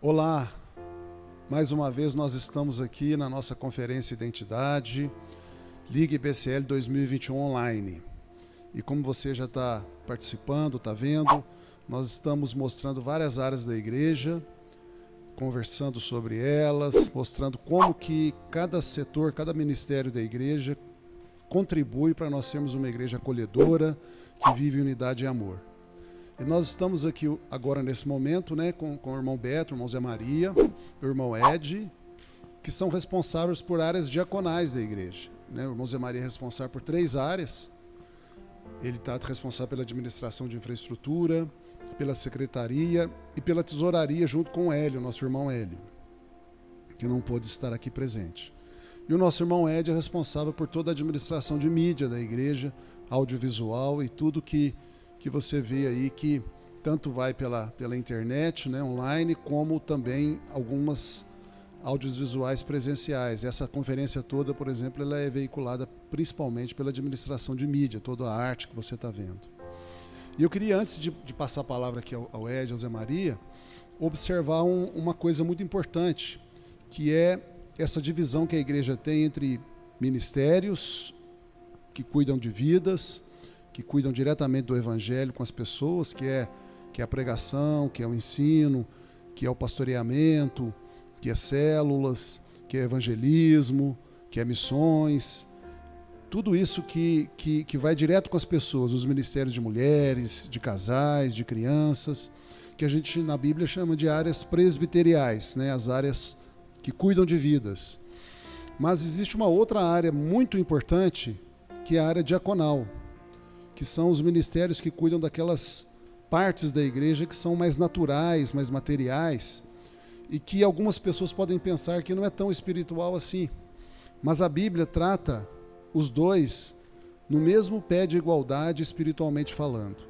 Olá, mais uma vez nós estamos aqui na nossa conferência Identidade, Liga IBCL 2021 online. E como você já está participando, está vendo, nós estamos mostrando várias áreas da igreja, conversando sobre elas, mostrando como que cada setor, cada ministério da igreja contribui para nós sermos uma igreja acolhedora, que vive unidade e amor. E nós estamos aqui agora nesse momento, né, com o irmão Beto, o irmão Zé Maria, o irmão Ed, que são responsáveis por áreas diaconais da igreja. Né? O irmão Zé Maria é responsável por 3 áreas. Ele está responsável pela administração de infraestrutura, pela secretaria e pela tesouraria, junto com o Hélio, nosso irmão Hélio, que não pôde estar aqui presente. E o nosso irmão Ed é responsável por toda a administração de mídia da igreja, audiovisual e tudo que você vê aí, que tanto vai pela internet, né, online, como também algumas audiovisuais presenciais. Essa conferência toda, por exemplo, ela é veiculada principalmente pela administração de mídia, toda a arte que você está vendo. E eu queria, antes de passar a palavra aqui ao Ed, ao Zé Maria, observar uma coisa muito importante, que é essa divisão que a igreja tem entre ministérios que cuidam de vidas, que cuidam diretamente do evangelho com as pessoas, que é a pregação, que é o ensino, que é o pastoreamento, que é células, que é evangelismo, que é missões, tudo isso que vai direto com as pessoas, os ministérios de mulheres, de casais, de crianças, que a gente na Bíblia chama de áreas presbiteriais, né? As áreas que cuidam de vidas. Mas existe uma outra área muito importante, que é a área diaconal, que são os ministérios que cuidam daquelas partes da igreja que são mais naturais, mais materiais, e que algumas pessoas podem pensar que não é tão espiritual assim. Mas a Bíblia trata os dois no mesmo pé de igualdade espiritualmente falando.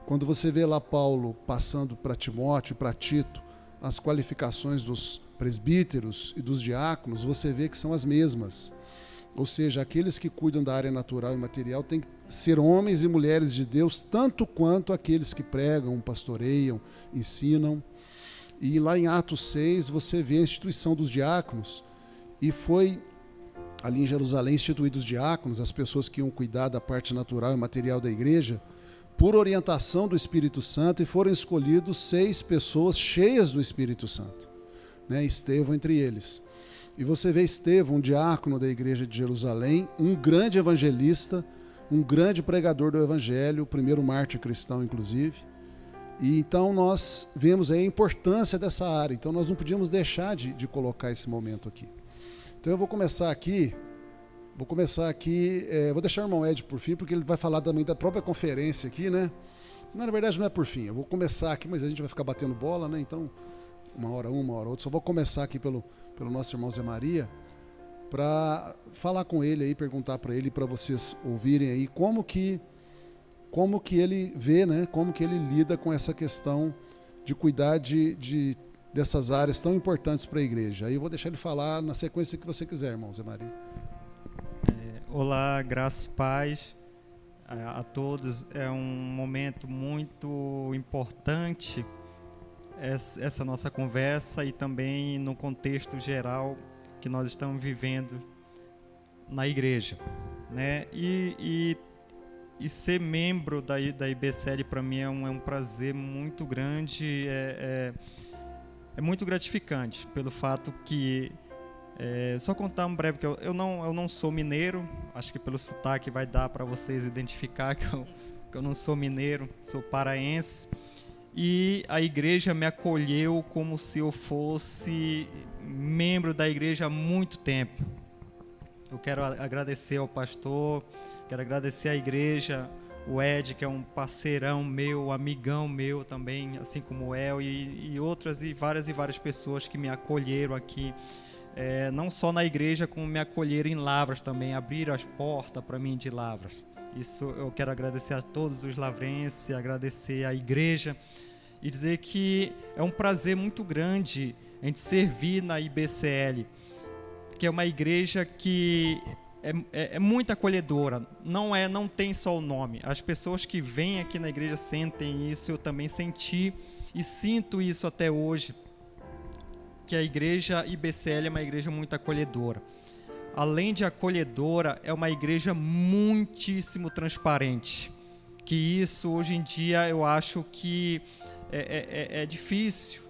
Quando você vê lá Paulo passando para Timóteo e para Tito as qualificações dos presbíteros e dos diáconos, você vê que são as mesmas. Ou seja, aqueles que cuidam da área natural e material têm que ser homens e mulheres de Deus, tanto quanto aqueles que pregam, pastoreiam, ensinam. E lá em Atos 6, você vê a instituição dos diáconos, e foi ali em Jerusalém instituídos os diáconos, as pessoas que iam cuidar da parte natural e material da igreja, por orientação do Espírito Santo, e foram escolhidos 6 pessoas cheias do Espírito Santo, né? Estevão entre eles. E você vê Estevão, um diácono da igreja de Jerusalém, um grande evangelista, um grande pregador do evangelho, o primeiro mártir cristão, inclusive. E então nós vemos aí a importância dessa área. Então nós não podíamos deixar de colocar esse momento aqui. Então eu vou começar aqui, vou deixar o irmão Ed por fim, porque ele vai falar também da própria conferência aqui, né? Não, na verdade não é por fim, eu vou começar aqui, mas a gente vai ficar batendo bola, né? Então, uma hora outra. Só vou começar aqui pelo nosso irmão Zé Maria, para falar com ele aí, perguntar para ele, para vocês ouvirem aí como que ele vê, né? Como que ele lida com essa questão de cuidar dessas áreas tão importantes para a igreja. Aí eu vou deixar ele falar na sequência que você quiser, irmão Zé Maria. Olá, graças e paz a todos. É um momento muito importante essa nossa conversa, e também no contexto geral que nós estamos vivendo na igreja, né? E ser membro da IBCL para mim é um prazer muito grande, é muito gratificante, pelo fato que só contar um breve, que eu não sou mineiro, acho que pelo sotaque vai dar para vocês identificar que eu não sou mineiro, sou paraense. E a igreja me acolheu como se eu fosse membro da igreja há muito tempo. Eu quero agradecer ao pastor, quero agradecer à igreja, o Ed, que é um parceirão meu, amigão meu também, assim como o El, e outras e várias pessoas que me acolheram aqui, não só na igreja, como me acolheram em Lavras também, abriram as portas para mim de Lavras. Isso eu quero agradecer a todos os lavrenses, agradecer à igreja, e dizer que é um prazer muito grande a gente servir na IBCL, que é uma igreja que é muito acolhedora, não tem só o nome. As pessoas que vêm aqui na igreja sentem isso, eu também senti e sinto isso até hoje. que a igreja IBCL é uma igreja muito acolhedora. Além de acolhedora, é uma igreja muitíssimo transparente. Que isso, hoje em dia, eu acho que é difícil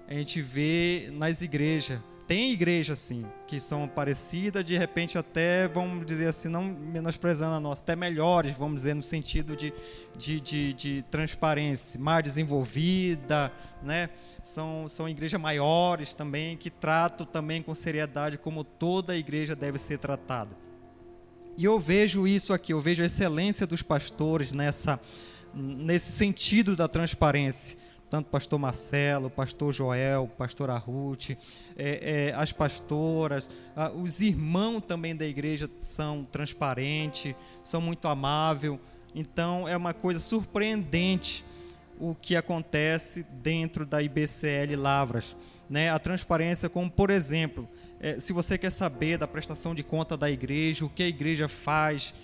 a gente ver nas igrejas. Tem igrejas, sim, que são parecidas, de repente até, vamos dizer assim, não menosprezando a nossa, até melhores, vamos dizer, no sentido de transparência, mais desenvolvida, né? São igrejas maiores também, que tratam também com seriedade como toda igreja deve ser tratada. E eu vejo isso aqui, eu vejo a excelência dos pastores nesse sentido da transparência. Tanto o pastor Marcelo, o pastor Joel, o pastor Ruth, as pastoras, os irmãos também da igreja são transparentes, são muito amáveis. Então, é uma coisa surpreendente o que acontece dentro da IBCL Lavras, né? A transparência, como por exemplo, se você quer saber da prestação de conta da igreja, o que a igreja faz,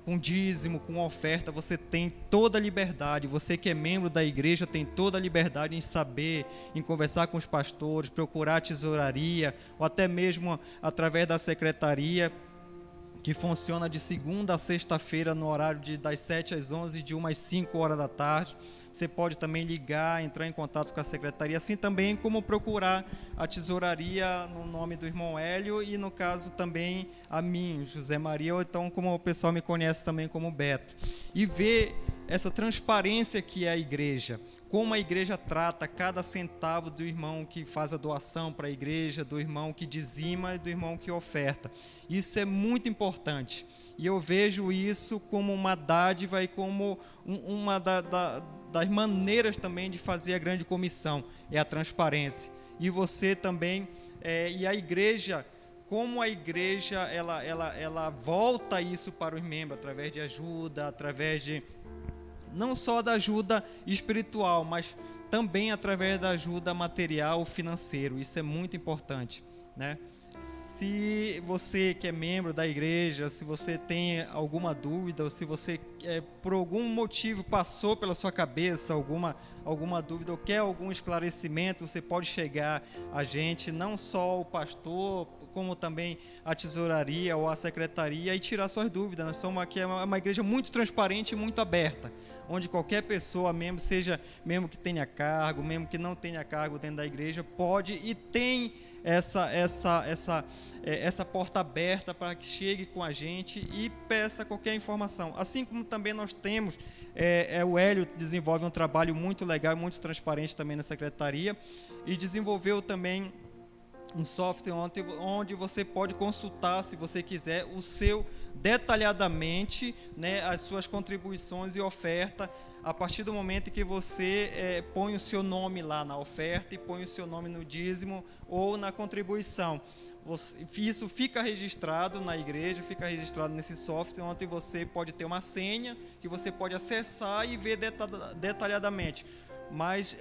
com dízimo, com oferta, você tem toda a liberdade. Você que é membro da igreja tem toda a liberdade em saber, em conversar com os pastores, procurar a tesouraria, ou até mesmo através da secretaria, que funciona de segunda a sexta-feira no horário das 7 às 11 e de 1 às 5 horas da tarde. Você pode também ligar, entrar em contato com a secretaria, assim também como procurar a tesouraria no nome do irmão Hélio e, no caso, também a mim, José Maria, ou então como o pessoal me conhece também como Beto. E ver essa transparência que é a igreja, como a igreja trata cada centavo do irmão que faz a doação para a igreja, do irmão que dizima e do irmão que oferta. Isso é muito importante. E eu vejo isso como uma dádiva e como uma das maneiras também de fazer a grande comissão, é a transparência. E você também, e a igreja, como a igreja ela volta isso para os membros, através de ajuda, através de, não só da ajuda espiritual, mas também através da ajuda material, financeiro. Isso é muito importante, né? Se você que é membro da igreja, se você tem alguma dúvida, ou se você por algum motivo passou pela sua cabeça alguma dúvida ou quer algum esclarecimento, você pode chegar a gente, não só o pastor, como também a tesouraria ou a secretaria, e tirar suas dúvidas. Nós somos aqui uma igreja muito transparente e muito aberta, onde qualquer pessoa, membro, seja membro que tenha cargo, membro que não tenha cargo dentro da igreja, pode e tem essa porta aberta para que chegue com a gente e peça qualquer informação. Assim como também nós temos, o Hélio desenvolve um trabalho muito legal, muito transparente também na secretaria, e desenvolveu também um software onde você pode consultar, se você quiser, o seu detalhadamente, né, as suas contribuições e oferta, a partir do momento que você põe o seu nome lá na oferta e põe o seu nome no dízimo ou na contribuição. Isso fica registrado na igreja, fica registrado nesse software, onde você pode ter uma senha que você pode acessar e ver detalhadamente. Mas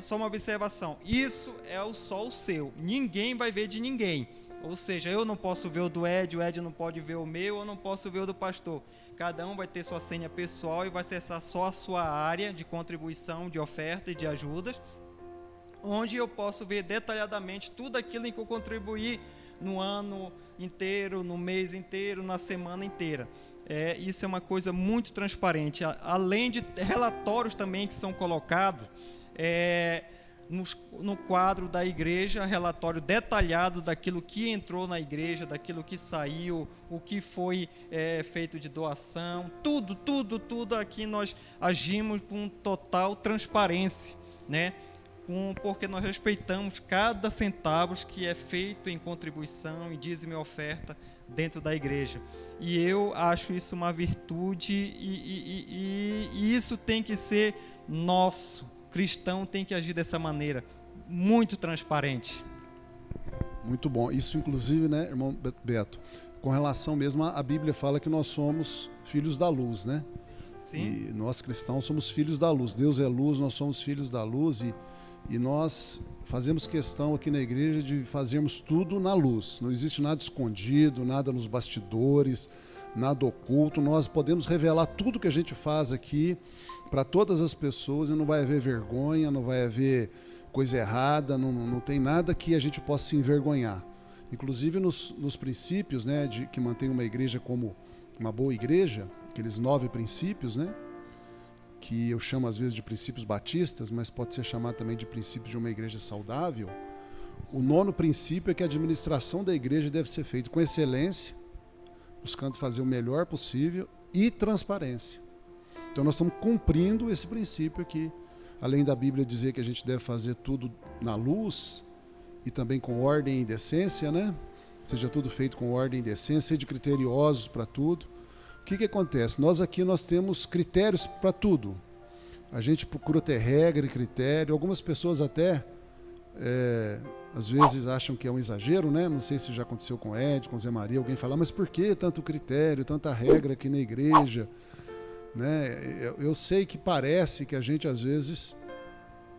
só uma observação, isso é só o seu, ninguém vai ver de ninguém. Ou seja, eu não posso ver o do Ed, o Ed não pode ver o meu, eu não posso ver o do pastor. Cada um vai ter sua senha pessoal e vai acessar só a sua área de contribuição, de oferta e de ajudas, onde eu posso ver detalhadamente tudo aquilo em que eu contribuí no ano inteiro, no mês inteiro, na semana inteira. Isso é uma coisa muito transparente. Além de relatórios também que são colocados, no quadro da igreja, relatório detalhado daquilo que entrou na igreja, daquilo que saiu, o que foi feito de doação, tudo aqui nós agimos com total transparência, né? Porque nós respeitamos cada centavo que é feito em contribuição, em dízimo e oferta dentro da igreja. E eu acho isso uma virtude e isso tem que ser nosso. Cristão tem que agir dessa maneira, muito transparente. Muito bom. Isso, inclusive, né, irmão Beto, com relação mesmo à Bíblia fala que nós somos filhos da luz, né? Sim. E nós cristãos somos filhos da luz. Deus é luz, nós somos filhos da luz e nós fazemos questão aqui na igreja de fazermos tudo na luz. Não existe nada escondido, nada nos bastidores, nada oculto. Nós podemos revelar tudo que a gente faz aqui para todas as pessoas e não vai haver vergonha, não vai haver coisa errada, não tem nada que a gente possa se envergonhar. Inclusive nos princípios, né, que mantém uma igreja como uma boa igreja, aqueles 9 princípios, né, que eu chamo às vezes de princípios batistas, mas pode ser chamado também de princípios de uma igreja saudável. O 9º princípio é que a administração da igreja deve ser feita com excelência, buscando fazer o melhor possível e transparência. Então nós estamos cumprindo esse princípio aqui. Além da Bíblia dizer que a gente deve fazer tudo na luz e também com ordem e decência, né? Seja tudo feito com ordem e decência, seja criteriosos para tudo. O que acontece? Nós temos critérios para tudo. A gente procura ter regra e critério. Algumas pessoas até, às vezes, acham que é um exagero, né? Não sei se já aconteceu com o Ed, com o Zé Maria. Alguém fala, mas por que tanto critério, tanta regra aqui na igreja? Né? Eu sei que parece que a gente, às vezes,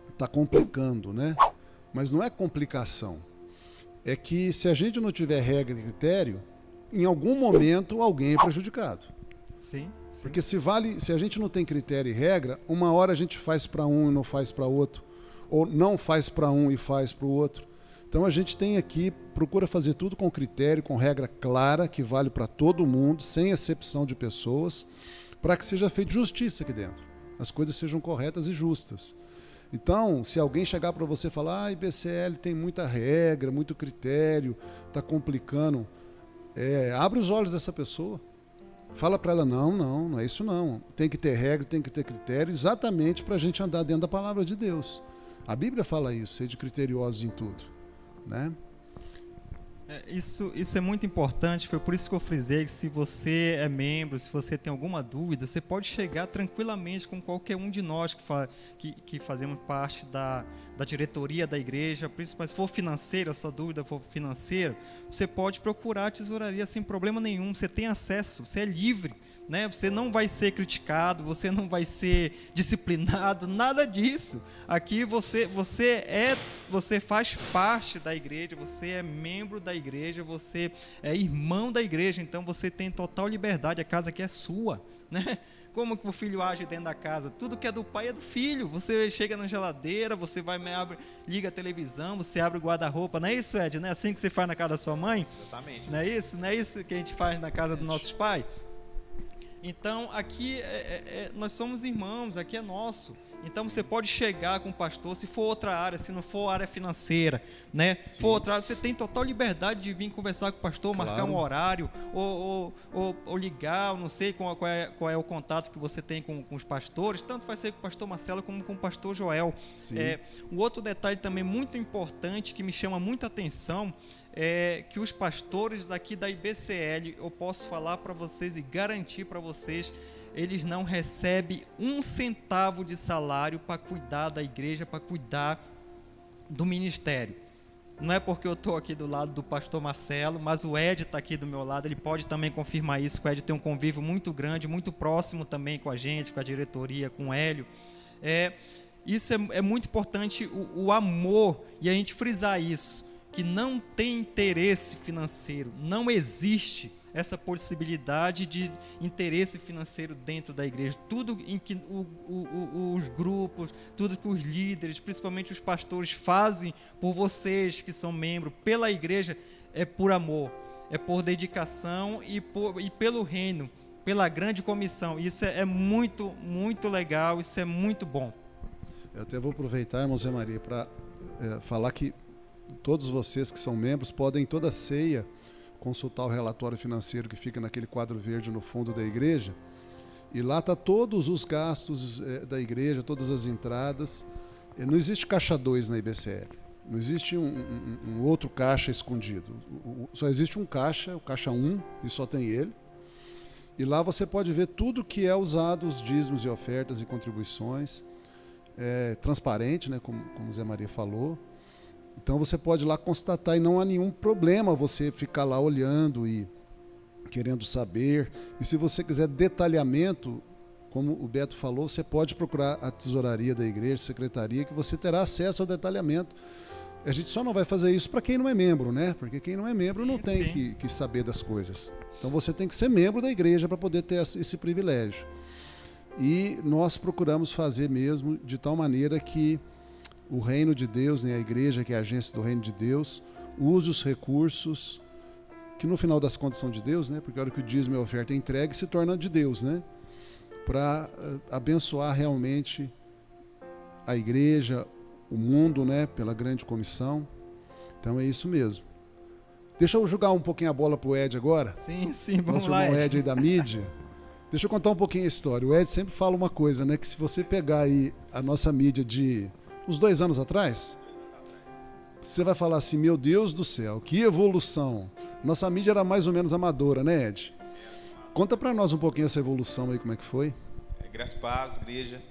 está complicando, né? Mas não é complicação. É que se a gente não tiver regra e critério, em algum momento alguém é prejudicado. Sim. Porque se a gente não tem critério e regra, uma hora a gente faz para um e não faz para outro, ou não faz para um e faz para o outro. Então a gente tem aqui, procura fazer tudo com critério, com regra clara, que vale para todo mundo, sem exceção de pessoas, para que seja feita justiça aqui dentro. As coisas sejam corretas e justas. Então, se alguém chegar para você e falar, IBCL tem muita regra, muito critério, está complicando, abre os olhos dessa pessoa. Fala para ela, não é isso não. Tem que ter regra, tem que ter critério, exatamente para a gente andar dentro da palavra de Deus. A Bíblia fala isso, sede criteriosos em tudo, né? Isso é muito importante, foi por isso que eu frisei que se você é membro, se você tem alguma dúvida, você pode chegar tranquilamente com qualquer um de nós que fazemos parte da diretoria da igreja, principalmente se for financeira, a sua dúvida for financeira, você pode procurar a tesouraria sem problema nenhum, você tem acesso, você é livre, né? Você não vai ser criticado, você não vai ser disciplinado, nada disso. Aqui você faz parte da igreja, você é membro da igreja, você é irmão da igreja, então você tem total liberdade, a casa aqui é sua, né? Como que o filho age dentro da casa? Tudo que é do pai é do filho. Você chega na geladeira, você vai, liga a televisão, você abre o guarda-roupa. Não é isso, Ed? Não é assim que você faz na casa da sua mãe? Exatamente. Não é isso? Não é isso que a gente faz na casa dos nossos pais? Então, aqui nós somos irmãos, aqui é nosso. Então, você pode chegar com o pastor, se for outra área, se não for área financeira, né? Se for outra área, você tem total liberdade de vir conversar com o pastor, claro, marcar um horário, ou ligar, não sei qual é o contato que você tem com os pastores, tanto vai ser com o pastor Marcelo como com o pastor Joel. Um outro detalhe também muito importante, que me chama muita atenção, que os pastores aqui da IBCL, eu posso falar para vocês e garantir para vocês, eles não recebem um centavo de salário para cuidar da igreja, para cuidar do ministério. Não é porque eu estou aqui do lado do pastor Marcelo, mas o Ed está aqui do meu lado, ele pode também confirmar isso, que o Ed tem um convívio muito grande, muito próximo também com a gente, com a diretoria, com o Hélio. Isso é muito importante, o amor, e a gente frisar isso, que não tem interesse financeiro, não existe essa possibilidade de interesse financeiro dentro da igreja. Tudo em que os grupos, tudo que os líderes, principalmente os pastores, fazem por vocês que são membros, pela igreja, é por amor, é por dedicação e pelo reino, pela grande comissão. Isso é muito, muito legal, isso é muito bom. Eu até vou aproveitar, irmão Zé Maria, para falar que todos vocês que são membros podem, toda ceia, consultar o relatório financeiro que fica naquele quadro verde no fundo da igreja, e lá está todos os gastos da igreja, todas as entradas. Não existe caixa 2 na IBCL, não existe um outro caixa escondido, só existe um caixa, o caixa 1, e só tem ele, e lá você pode ver tudo que é usado, os dízimos e ofertas e contribuições, transparente, né, como o Zé Maria falou. Então você pode ir lá constatar, e não há nenhum problema você ficar lá olhando e querendo saber. E se você quiser detalhamento, como o Beto falou, você pode procurar a tesouraria da igreja, a secretaria, que você terá acesso ao detalhamento. A gente só não vai fazer isso para quem não é membro, né? Porque quem não é membro não tem que saber das coisas. Então você tem que ser membro da igreja para poder ter esse privilégio. E nós procuramos fazer mesmo de tal maneira que o reino de Deus, né, a igreja que é a agência do reino de Deus, use os recursos, que no final das contas são de Deus, né, porque a hora que o dízimo e a oferta é entregue, se torna de Deus, né, para abençoar realmente a igreja, o mundo, né, pela grande comissão. Então é isso mesmo. Deixa eu jogar um pouquinho a bola pro Ed agora. Sim, vamos Nosso lá, irmão Ed. Ed aí da mídia. Deixa eu contar um pouquinho a história. O Ed sempre fala uma coisa, né? Que se você pegar aí a nossa mídia de uns 2 anos atrás, você vai falar assim, meu Deus do céu, que evolução. Nossa mídia era mais ou menos amadora, né, Ed? Conta pra nós um pouquinho essa evolução aí, como é que foi? Graças a paz, igreja.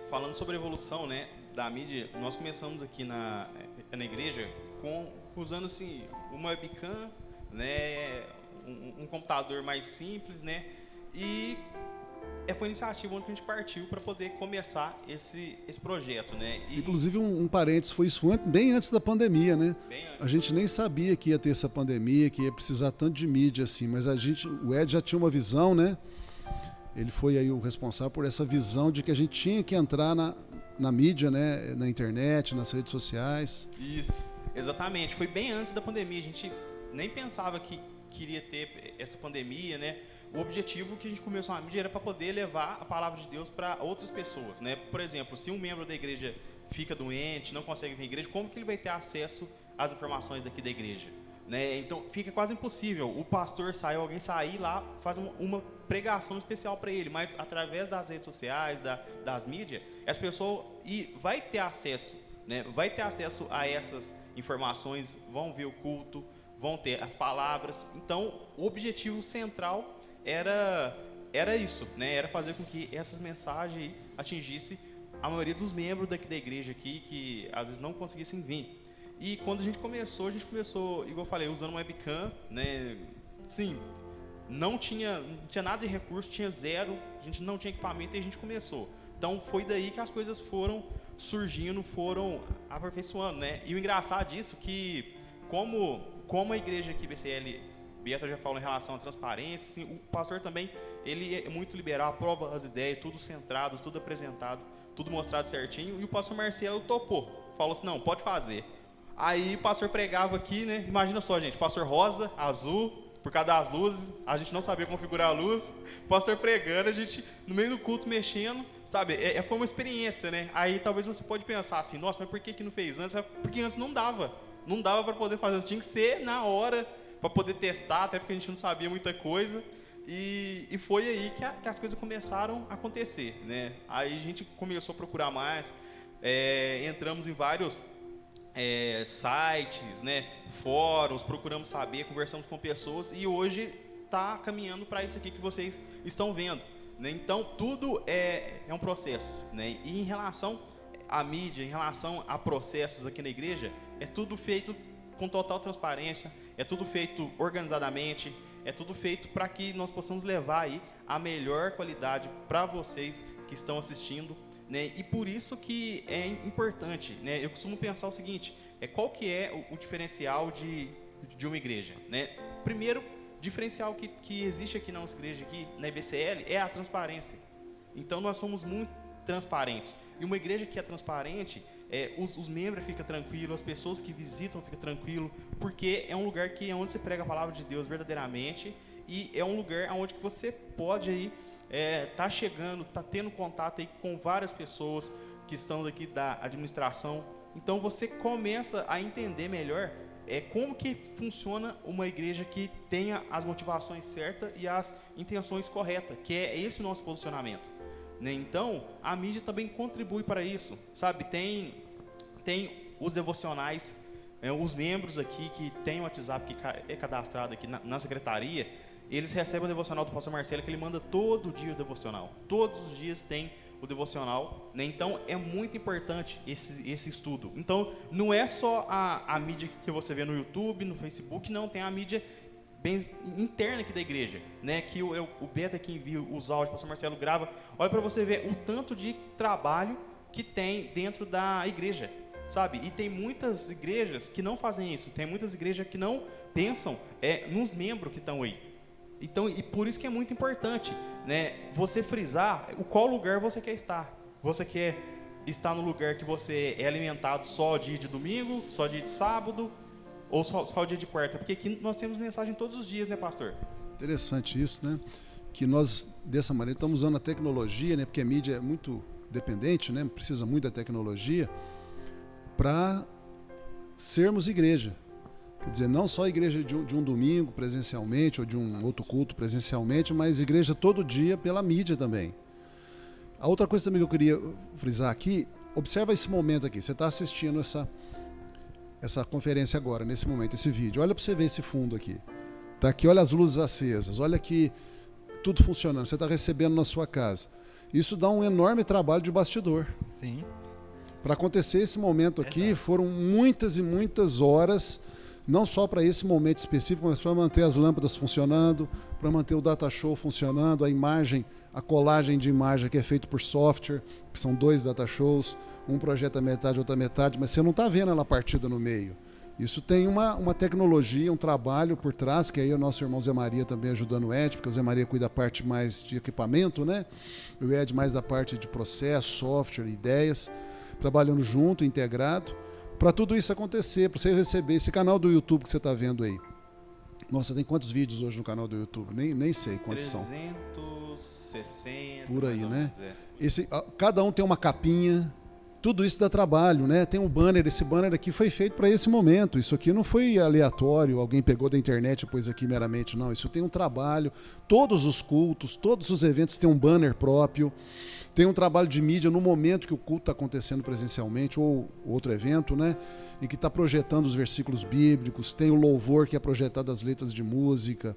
Falando sobre a evolução, né, da mídia, nós começamos aqui na igreja usando assim, uma webcam, né, um computador mais simples, né, e foi a iniciativa onde a gente partiu para poder começar esse projeto, né. Inclusive, um parênteses, foi isso bem antes da pandemia, né? Bem antes. A gente nem sabia que ia ter essa pandemia, que ia precisar tanto de mídia assim, mas o Ed já tinha uma visão, né? Ele foi aí o responsável por essa visão de que a gente tinha que entrar na mídia, né? Na internet, nas redes sociais. Isso, exatamente. Foi bem antes da pandemia. A gente nem pensava que queria ter essa pandemia, né? O objetivo que a gente começou a mídia era para poder levar a palavra de Deus para outras pessoas, né? Por exemplo, se um membro da igreja fica doente, não consegue vir à igreja, como que ele vai ter acesso às informações daqui da igreja? Né? Então fica quase impossível o pastor sair, alguém sair lá, faz uma pregação especial para ele, mas através das redes sociais, das mídias, as pessoas vai ter acesso, né? Vai ter acesso a essas informações, vão ver o culto, vão ter as palavras. Então o objetivo central era isso, né? Era fazer com que essas mensagens atingissem a maioria dos membros daqui da igreja aqui, que às vezes não conseguissem vir. E quando a gente começou, igual eu falei, usando uma webcam, né? Sim, não tinha nada de recurso, tinha zero, a gente não tinha equipamento e a gente começou. Então foi daí que as coisas foram surgindo, foram aperfeiçoando, né? E o engraçado disso que, como a igreja aqui, BCL, Beata já falou em relação à transparência, assim, o pastor também, ele é muito liberal, aprova as ideias, tudo centrado, tudo apresentado, tudo mostrado certinho, e o pastor Marcelo topou, falou assim, não, pode fazer. Aí o pastor pregava aqui, né? Imagina só, gente, pastor rosa, azul, por causa das luzes, a gente não sabia configurar a luz, o pastor pregando, a gente no meio do culto mexendo, sabe? Foi uma experiência, né? Aí talvez você pode pensar assim, nossa, mas por que não fez antes? Porque antes não dava para poder fazer, tinha que ser na hora, para poder testar, até porque a gente não sabia muita coisa, e foi aí que as coisas começaram a acontecer, né? Aí a gente começou a procurar mais, entramos em vários sites, né, fóruns, procuramos saber, conversamos com pessoas e hoje está caminhando para isso aqui que vocês estão vendo, né? Então tudo é um processo, né? E em relação à mídia, em relação a processos aqui na igreja, é tudo feito com total transparência, é tudo feito organizadamente, é tudo feito para que nós possamos levar aí a melhor qualidade para vocês que estão assistindo, né? E por isso que é importante, né? Eu costumo pensar o seguinte, qual que é o diferencial de uma igreja, né? Primeiro diferencial que existe aqui na nossa igreja, aqui na IBCL, é a transparência. Então nós somos muito transparentes. E uma igreja que é transparente, os membros ficam tranquilos, as pessoas que visitam ficam tranquilos, porque é um lugar que é onde você prega a palavra de Deus verdadeiramente, e é um lugar onde que você pode aí tá chegando, tá tendo contato aí com várias pessoas que estão daqui da administração. Então você começa a entender melhor como que funciona uma igreja que tenha as motivações certas e as intenções corretas, que é esse nosso posicionamento, né? Então a mídia também contribui para isso, sabe? Tem os devocionais, os membros aqui que tem o WhatsApp que é cadastrado aqui na secretaria, eles recebem o devocional do pastor Marcelo, que ele manda todo dia o devocional. Todos os dias tem o devocional, né? Então é muito importante esse estudo. Então não é só a mídia que você vê no YouTube, no Facebook, não, tem a mídia bem interna aqui da igreja, né? Que o Beta que envia os áudios, o pastor Marcelo grava. Olha para você ver o tanto de trabalho que tem dentro da igreja, sabe? E tem muitas igrejas que não fazem isso, tem muitas igrejas que não pensam nos membros que estão aí. Então, e por isso que é muito importante, né, você frisar qual lugar você quer estar. Você quer está no lugar que você é alimentado só dia de domingo, só dia de sábado, ou só dia de quarta? Porque aqui nós temos mensagem todos os dias, né, pastor? Interessante isso, né? Que nós, dessa maneira, estamos usando a tecnologia, né? Porque a mídia é muito dependente, né? Precisa muito da tecnologia para sermos igreja. Quer dizer, não só igreja de um domingo presencialmente ou de um outro culto presencialmente, mas igreja todo dia pela mídia também. A outra coisa também que eu queria frisar aqui, observa esse momento aqui. Você está assistindo essa conferência agora, nesse momento, esse vídeo. Olha para você ver esse fundo aqui. Tá aqui, olha as luzes acesas, olha aqui tudo funcionando. Você está recebendo na sua casa. Isso dá um enorme trabalho de bastidor. Sim. Para acontecer esse momento aqui, foram muitas e muitas horas, não só para esse momento específico, mas para manter as lâmpadas funcionando, para manter o data show funcionando, a imagem, a colagem de imagem que é feito por software, que são 2 data shows, um projeta metade, outra metade, mas você não está vendo ela partida no meio. Isso tem uma tecnologia, um trabalho por trás, que aí o nosso irmão Zé Maria também ajudando o Ed, porque o Zé Maria cuida da parte mais de equipamento, né? O Ed mais da parte de processo, software, ideias, trabalhando junto, integrado, para tudo isso acontecer, para você receber esse canal do YouTube que você está vendo aí. Nossa, tem quantos vídeos hoje no canal do YouTube? Nem sei quantos 360. Por aí, né? É. Cada um tem uma capinha. Tudo isso dá trabalho, né? Tem um banner, esse banner aqui foi feito para esse momento. Isso aqui não foi aleatório, alguém pegou da internet e pôs aqui meramente, não. Isso tem um trabalho. Todos os cultos, todos os eventos têm um banner próprio. Tem um trabalho de mídia no momento que o culto está acontecendo presencialmente, ou outro evento, né? E que está projetando os versículos bíblicos. Tem o louvor que é projetado as letras de música.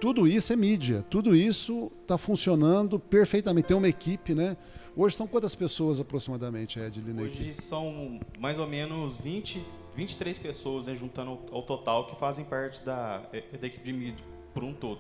Tudo isso é mídia. Tudo isso está funcionando perfeitamente. Tem uma equipe, né? Hoje são quantas pessoas aproximadamente, Ed? Hoje são mais ou menos 23 pessoas, né, juntando ao total, que fazem parte da equipe de mídia por um todo.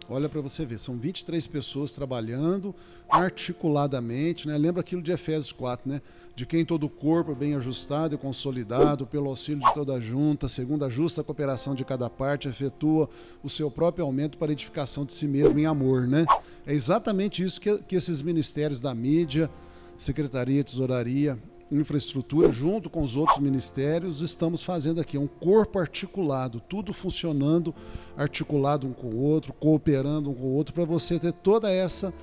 Olha para você ver, são 23 pessoas trabalhando articuladamente, né? Lembra aquilo de Efésios 4, né? De quem todo o corpo é bem ajustado e consolidado pelo auxílio de toda a junta, segundo a justa cooperação de cada parte, efetua o seu próprio aumento para a edificação de si mesmo em amor, né? É exatamente isso que esses ministérios da mídia, secretaria, tesouraria, infraestrutura, junto com os outros ministérios, estamos fazendo aqui, um corpo articulado, tudo funcionando, articulado um com o outro, cooperando um com o outro, para você ter toda essa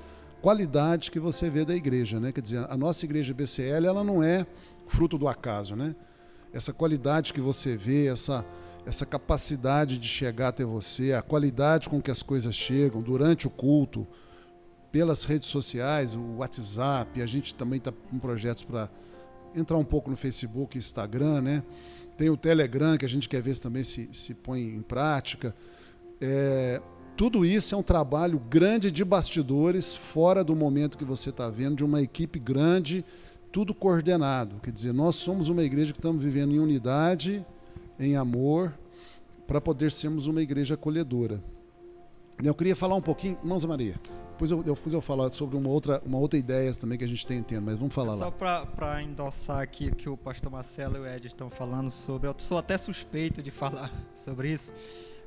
qualidade que você vê da igreja, né? Quer dizer, a nossa igreja BCL, ela não é fruto do acaso, né? Essa qualidade que você vê, essa capacidade de chegar até você, a qualidade com que as coisas chegam durante o culto, pelas redes sociais, o WhatsApp, a gente também está com projetos para entrar um pouco no Facebook e Instagram, né? Tem o Telegram, que a gente quer ver se também se põe em prática. Tudo isso é um trabalho grande de bastidores, fora do momento que você está vendo, de uma equipe grande, tudo coordenado. Quer dizer, nós somos uma igreja que estamos vivendo em unidade, em amor, para poder sermos uma igreja acolhedora. Eu queria falar um pouquinho, irmão Zé Maria, depois eu falo sobre uma outra ideia também que a gente tem entendo, mas vamos falar só lá. para endossar aqui o que o pastor Marcelo e o Ed estão falando sobre, eu sou até suspeito de falar sobre isso,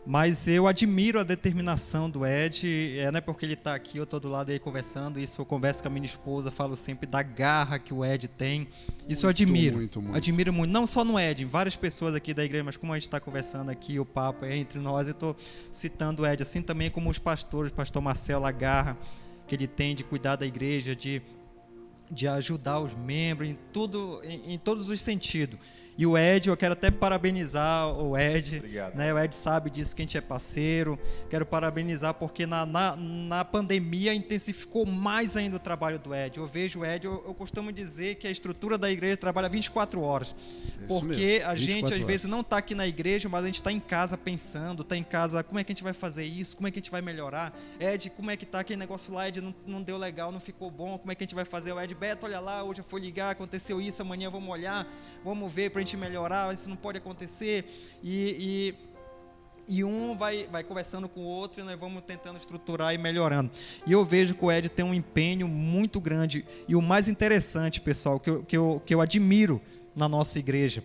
mas eu admiro a determinação do Ed, não é porque ele está aqui, eu estou do lado aí conversando, isso eu converso com a minha esposa, falo sempre da garra que o Ed tem, isso eu admiro, admiro muito, não só no Ed, em várias pessoas aqui da igreja, mas como a gente está conversando aqui, o papo é entre nós, eu estou citando o Ed, assim também como os pastores, o pastor Marcelo, a garra que ele tem de cuidar da igreja, de ajudar os membros em todos os sentidos. E o Ed, eu quero até parabenizar o Ed. Obrigado. Né? O Ed sabe disso, que a gente é parceiro. Quero parabenizar porque na pandemia intensificou mais ainda o trabalho do Ed. Eu vejo o Ed, eu costumo dizer que a estrutura da igreja trabalha 24 horas. Porque a gente às vezes não está aqui na igreja, mas a gente está em casa pensando, está em casa, como é que a gente vai fazer isso? Como é que a gente vai melhorar? Ed, como é que está aquele negócio lá? Ed, não deu legal, não ficou bom, como é que a gente vai fazer? O Ed, Beto, olha lá, hoje eu fui ligar, aconteceu isso, amanhã vamos olhar, vamos ver para a gente melhorar, isso não pode acontecer, e um vai conversando com o outro e nós vamos tentando estruturar e melhorando. E eu vejo que o Ed tem um empenho muito grande, e o mais interessante, pessoal, que eu admiro na nossa igreja.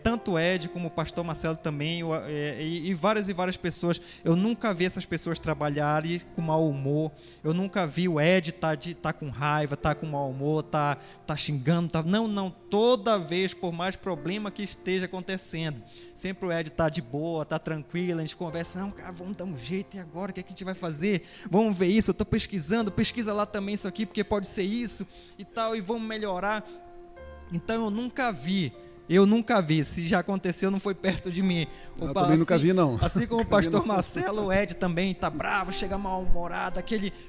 Tanto Ed como o pastor Marcelo também, e várias pessoas, eu nunca vi essas pessoas trabalharem com mau humor, eu nunca vi o Ed tá com raiva, tá com mau humor, tá xingando, não, toda vez, por mais problema que esteja acontecendo, sempre o Ed tá de boa, tá tranquilo, a gente conversa, não, cara, vamos dar um jeito, e agora, o que a gente vai fazer? Vamos ver isso, eu tô pesquisando, pesquisa lá também isso aqui, porque pode ser isso, e tal, e vamos melhorar. Então eu nunca vi, se já aconteceu, não foi perto de mim. Eu também nunca vi, não. Assim como o pastor Marcelo, o Ed também tá bravo, chega mal-humorado,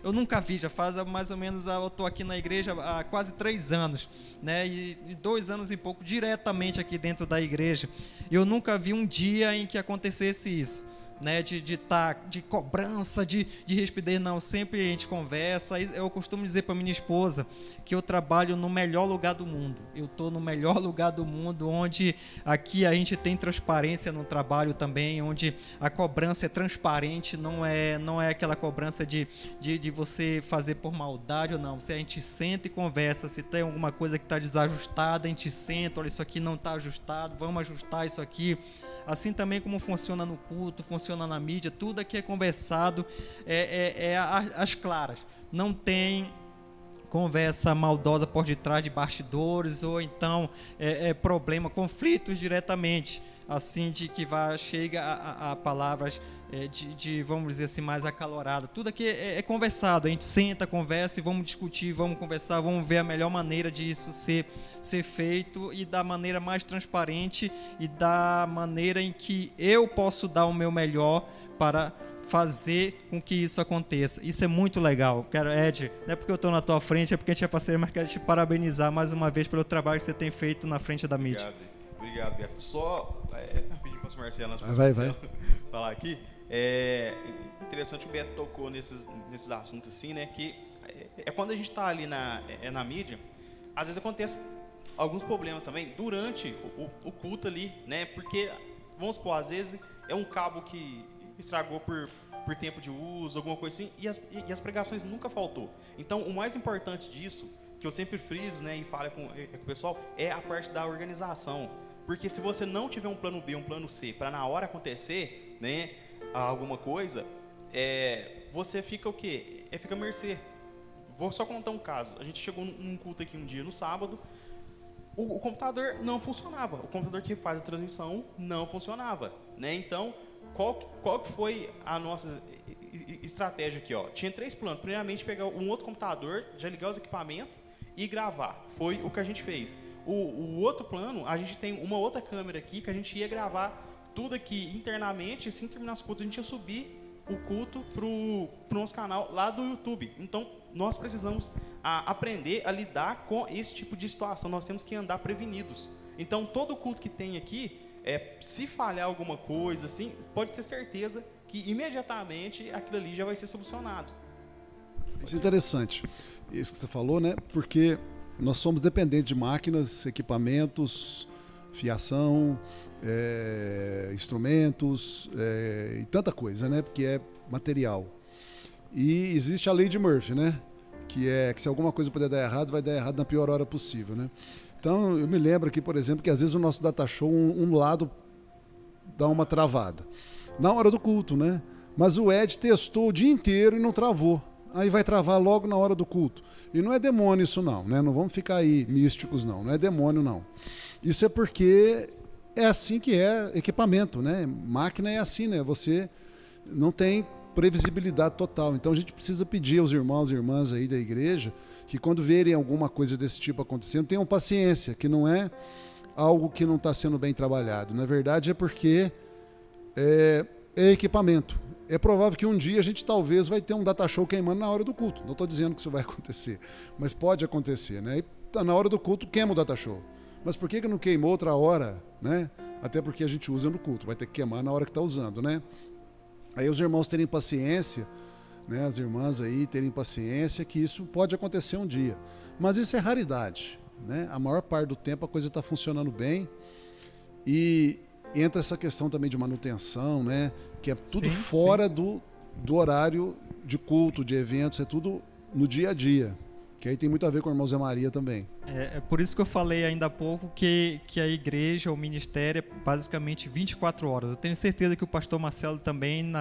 eu nunca vi, já faz mais ou menos, eu tô aqui na igreja há quase 3 anos, né, e 2 anos e pouco diretamente aqui dentro da igreja, eu nunca vi um dia em que acontecesse isso, né, de cobrança, de rispidez, não, sempre a gente conversa. Eu costumo dizer para minha esposa que eu trabalho no melhor lugar do mundo, eu estou no melhor lugar do mundo, onde aqui a gente tem transparência no trabalho também, onde a cobrança é transparente, não é aquela cobrança de você fazer por maldade ou não, a gente senta e conversa, se tem alguma coisa que está desajustada, a gente senta, olha, isso aqui não está ajustado, vamos ajustar isso aqui. Assim também como funciona no culto, funciona na mídia, tudo aqui é conversado, às claras. Não tem conversa maldosa por detrás de bastidores, ou então problema, conflitos diretamente, assim, de que chega a palavras vamos dizer assim, mais acalorada. Tudo aqui é conversado, a gente senta, conversa e vamos discutir, vamos conversar, vamos ver a melhor maneira disso ser feito, e da maneira mais transparente, e da maneira em que eu posso dar o meu melhor para fazer com que isso aconteça. Isso é muito legal. Ed, não é porque eu estou na tua frente, é porque a gente é parceiro, mas quero te parabenizar mais uma vez pelo trabalho que você tem feito na frente da mídia. Obrigado, Beto. Só pedir para o Marcelo, vai. Falar aqui. Interessante, o Beto tocou nesses assuntos assim, né? Que quando a gente está ali na mídia, às vezes acontece alguns problemas também durante o culto ali, né? Porque, vamos supor, às vezes é um cabo que estragou por tempo de uso, alguma coisa assim, e as pregações nunca faltou. Então, o mais importante disso, que eu sempre friso, né, e falo com o pessoal, é a parte da organização. Porque se você não tiver um plano B, um plano C, para na hora acontecer, né, alguma coisa, você fica o quê? Fica à mercê. Vou só contar um caso. A gente chegou num culto aqui um dia, no sábado, o computador não funcionava. O computador que faz a transmissão não funcionava, né? Então, qual que foi a nossa estratégia aqui, ó? Tinha 3 planos. Primeiramente, pegar um outro computador, já ligar os equipamentos e gravar. Foi o que a gente fez. O outro plano, a gente tem uma outra câmera aqui que a gente ia gravar tudo aqui internamente, e assim terminar o culto, a gente ia subir o culto pro nosso canal lá do YouTube. Então, nós precisamos aprender a lidar com esse tipo de situação. Nós temos que andar prevenidos. Então, todo culto que tem aqui, se falhar alguma coisa, assim, pode ter certeza que imediatamente aquilo ali já vai ser solucionado. Isso é interessante, isso que você falou, né? Porque nós somos dependentes de máquinas, equipamentos, fiação, instrumentos e tanta coisa, né? Porque é material. E existe a lei de Murphy, né? Que se alguma coisa puder dar errado, vai dar errado na pior hora possível, né? Então, eu me lembro aqui, por exemplo, que às vezes o nosso data show, um lado dá uma travada. Na hora do culto, né? Mas o Ed testou o dia inteiro e não travou. Aí vai travar logo na hora do culto. E não é demônio isso não, né? Não vamos ficar aí místicos não é demônio não. Isso é porque é assim que é equipamento, né? Máquina é assim, né? Você não tem previsibilidade total. Então a gente precisa pedir aos irmãos e irmãs aí da igreja que quando verem alguma coisa desse tipo acontecendo, tenham paciência, que não é algo que não está sendo bem trabalhado. Na verdade é porque é equipamento. É provável que um dia a gente talvez vai ter um data show queimando na hora do culto. Não estou dizendo que isso vai acontecer, mas pode acontecer, né? E na hora do culto queima o data show. Mas por que não queimou outra hora, né? Até porque a gente usa no culto, vai ter que queimar na hora que está usando, né? Aí os irmãos terem paciência, né? As irmãs aí terem paciência, que isso pode acontecer um dia. Mas isso é raridade, né? A maior parte do tempo a coisa está funcionando bem. E entra essa questão também de manutenção, né? Que é tudo fora do horário de culto, de eventos, é tudo no dia a dia. Que aí tem muito a ver com o irmão Zé Maria também. É por isso que eu falei ainda há pouco que a igreja, o ministério é basicamente 24 horas. Eu tenho certeza que o pastor Marcelo também,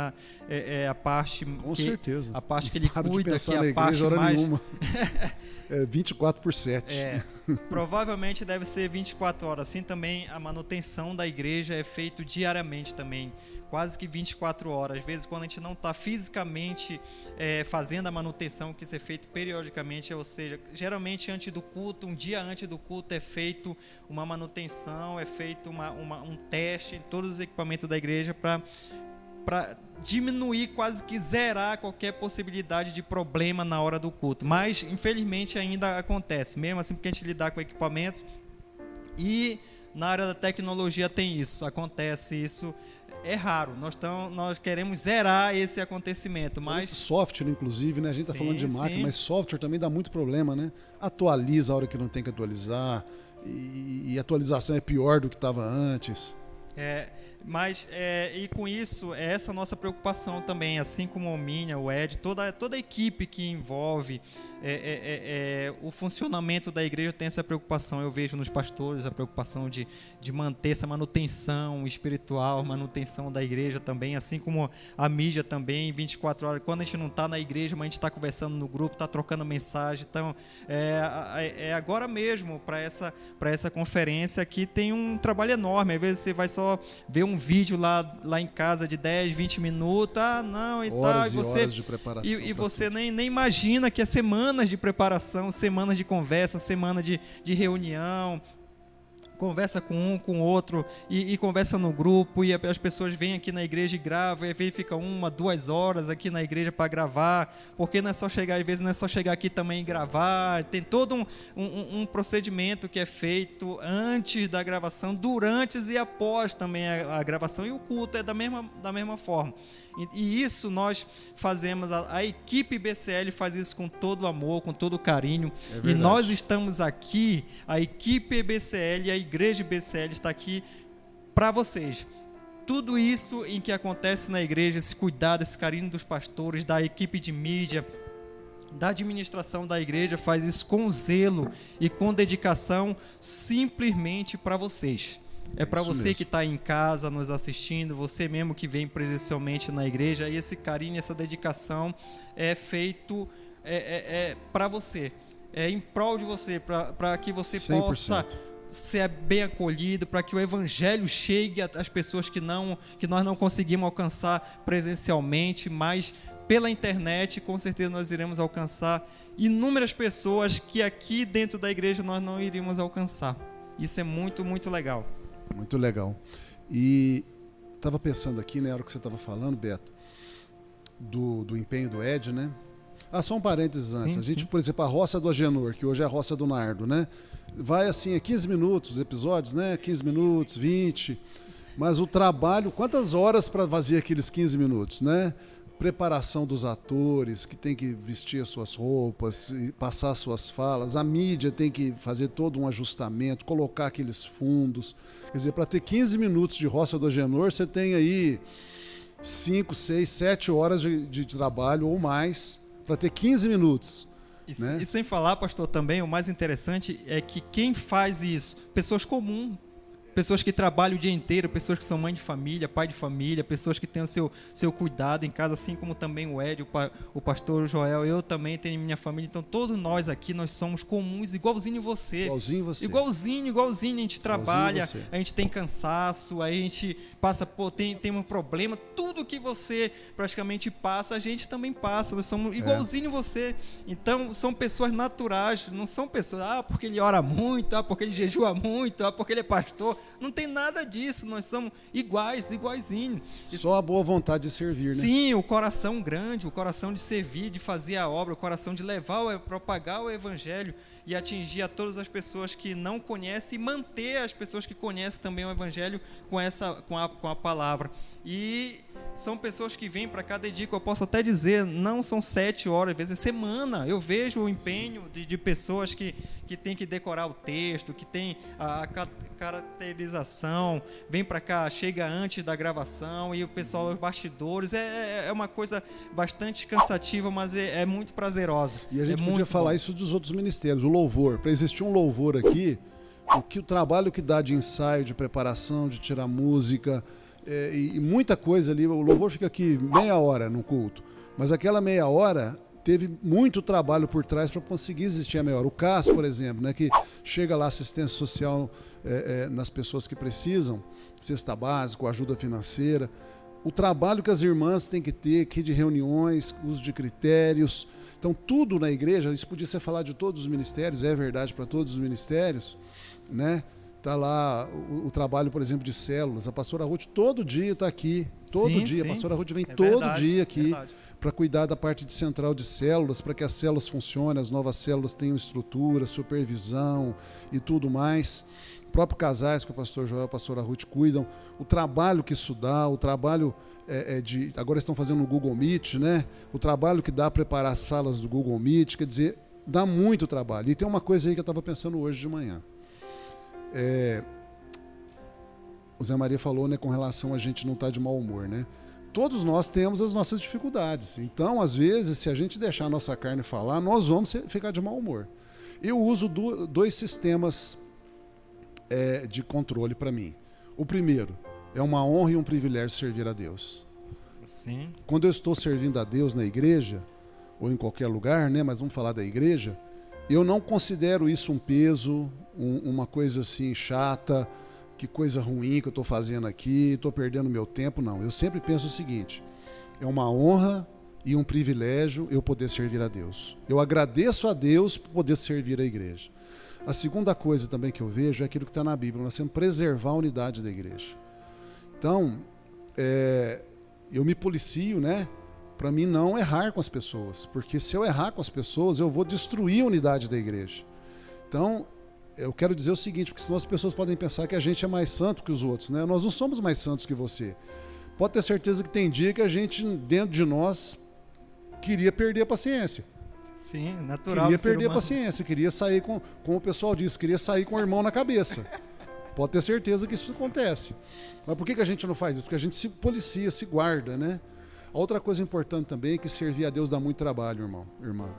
a parte Com que, certeza. a parte que ele Paro de cuida, pensar que na é a parte igreja hora mais... nenhuma. É 24/7. Provavelmente deve ser 24 horas. Assim também a manutenção da igreja é feito diariamente também, quase que 24 horas. Às vezes quando a gente não está fisicamente fazendo a manutenção, que isso é feito periodicamente, ou seja, geralmente antes do culto, um dia antes do culto é feito uma manutenção, é feito um teste em todos os equipamentos da igreja para diminuir, quase que zerar qualquer possibilidade de problema na hora do culto. Mas, infelizmente, ainda acontece, mesmo assim, porque a gente lidar com equipamentos. E na área da tecnologia tem isso, acontece isso. É raro, nós queremos zerar esse acontecimento, mas... Software, inclusive, né? A gente está falando de máquina, mas software também dá muito problema, né? Atualiza a hora que não tem que atualizar, e atualização é pior do que estava antes. E com isso, é essa nossa preocupação também, assim como a minha, o Ed, toda a equipe que envolve o funcionamento da igreja tem essa preocupação. Eu vejo nos pastores a preocupação de manter essa manutenção espiritual, manutenção da igreja também, assim como a mídia também, 24 horas. Quando a gente não está na igreja, mas a gente está conversando no grupo, está trocando mensagem. Então, agora mesmo, para essa conferência aqui, tem um trabalho enorme. Às vezes você vai só ver um vídeo lá em casa de 10, 20 minutos, horas de preparação. E você nem imagina que é semanas de preparação, semanas de conversa, semana de reunião, conversa com um, com outro, e conversa no grupo, e as pessoas vêm aqui na igreja e gravam, e fica 1, 2 horas aqui na igreja para gravar, porque não é só chegar, às vezes não é só chegar aqui também e gravar, tem todo um procedimento que é feito antes da gravação, durante e após também a gravação, e o culto é da mesma forma. E isso nós fazemos, a equipe BCL faz isso com todo amor, com todo carinho, e nós estamos aqui, a equipe BCL, a igreja BCL está aqui para vocês. Tudo isso em que acontece na igreja, esse cuidado, esse carinho dos pastores, da equipe de mídia, da administração da igreja, faz isso com zelo e com dedicação, simplesmente para vocês. É para você mesmo que está em casa nos assistindo, você mesmo que vem presencialmente na igreja, e esse carinho, essa dedicação é feito para você, em prol de você, para que você 100%. Possa ser bem acolhido, para que o evangelho chegue às pessoas que nós não conseguimos alcançar presencialmente, mas pela internet, com certeza nós iremos alcançar inúmeras pessoas que aqui dentro da igreja nós não iríamos alcançar. Isso é muito, muito legal. Muito legal. E estava pensando aqui, né, na hora que você estava falando, Beto, do empenho do Ed, né? Só um parênteses antes. A gente, por exemplo, a Roça do Agenor, que hoje é a Roça do Nardo, né? Vai assim, 15 minutos os episódios, né? 15 minutos, 20. Mas o trabalho, quantas horas para fazer aqueles 15 minutos, né? Preparação dos atores, que tem que vestir as suas roupas, passar as suas falas, a mídia tem que fazer todo um ajustamento, colocar aqueles fundos. Quer dizer, para ter 15 minutos de Roça do Agenor, você tem aí 5, 6, 7 horas de trabalho ou mais para ter 15 minutos. Né? E sem falar, pastor, também o mais interessante é que quem faz isso, pessoas comuns, pessoas que trabalham o dia inteiro, pessoas que são mãe de família, pai de família, pessoas que têm o seu cuidado em casa, assim como também o Ed, o pastor Joel, eu também tenho minha família. Então todos nós aqui, nós somos comuns, igualzinho você. Igualzinho, a gente trabalha, a gente tem cansaço, a gente passa, tem um problema, tudo que você praticamente passa, a gente também passa, nós somos igualzinho você. Então são pessoas naturais, não são pessoas, porque ele ora muito, porque ele jejua muito, porque ele é pastor. Não tem nada disso, nós somos iguaizinho. Só a boa vontade de servir, né? Sim, o coração grande, o coração de servir, de fazer a obra, o coração de propagar o evangelho e atingir a todas as pessoas que não conhecem e manter as pessoas que conhecem também o evangelho com a palavra. E são pessoas que vêm para cá, dedicam, eu posso até dizer, não são 7 horas, às vezes é semana. Eu vejo o empenho de pessoas que tem que decorar o texto, que tem a caracterização, vem para cá, chega antes da gravação, e o pessoal, os bastidores, é uma coisa bastante cansativa, mas é muito prazerosa. E a gente podia falar isso dos outros ministérios, o louvor. Para existir um louvor aqui, o trabalho que dá de ensaio, de preparação, de tirar música, e muita coisa ali. O louvor fica aqui meia hora no culto, mas aquela meia hora teve muito trabalho por trás para conseguir existir a meia hora. O CAS, por exemplo, né, que chega lá assistência social nas pessoas que precisam, cesta básica, ajuda financeira, o trabalho que as irmãs têm que ter aqui de reuniões, uso de critérios. Então tudo na igreja, isso podia ser falar de todos os ministérios, é verdade para todos os ministérios, né? Está lá o trabalho, por exemplo, de células. A pastora Ruth todo dia está aqui. Todo dia. Sim. A pastora Ruth vem todo dia aqui para cuidar da parte de central de células, para que as células funcionem, as novas células tenham estrutura, supervisão e tudo mais. O próprio casais que o pastor Joel e a pastora Ruth cuidam. O trabalho que isso dá, o trabalho agora estão fazendo no Google Meet, né? O trabalho que dá a preparar as salas do Google Meet, quer dizer, dá muito trabalho. E tem uma coisa aí que eu estava pensando hoje de manhã. O Zé Maria falou, né, com relação a gente não estar de mau humor, né? Todos nós temos as nossas dificuldades. Então, às vezes, se a gente deixar a nossa carne falar, nós vamos ficar de mau humor. Eu uso 2 sistemas de controle para mim. O primeiro, é uma honra e um privilégio servir a Deus. Sim. Quando eu estou servindo a Deus na igreja, ou em qualquer lugar, né, mas vamos falar da igreja, eu não considero isso um peso, uma coisa assim chata, que coisa ruim que eu estou fazendo aqui, estou perdendo meu tempo. Não, eu sempre penso o seguinte: é uma honra e um privilégio eu poder servir a Deus. Eu agradeço a Deus por poder servir a igreja. A segunda coisa também que eu vejo é aquilo que está na Bíblia, nós temos que preservar a unidade da igreja. Então, eu me policio, né, para mim não errar com as pessoas, porque se eu errar com as pessoas, eu vou destruir a unidade da igreja. Então, eu quero dizer o seguinte, porque senão as pessoas podem pensar que a gente é mais santo que os outros, né? Nós não somos mais santos que você. Pode ter certeza que tem dia que a gente, dentro de nós, queria perder a paciência. Sim, natural. Queria perder a paciência, queria sair como o pessoal diz, queria sair com o irmão na cabeça. Pode ter certeza que isso acontece. Mas por que a gente não faz isso? Porque a gente se policia, se guarda, né? A outra coisa importante também é que servir a Deus dá muito trabalho, irmã.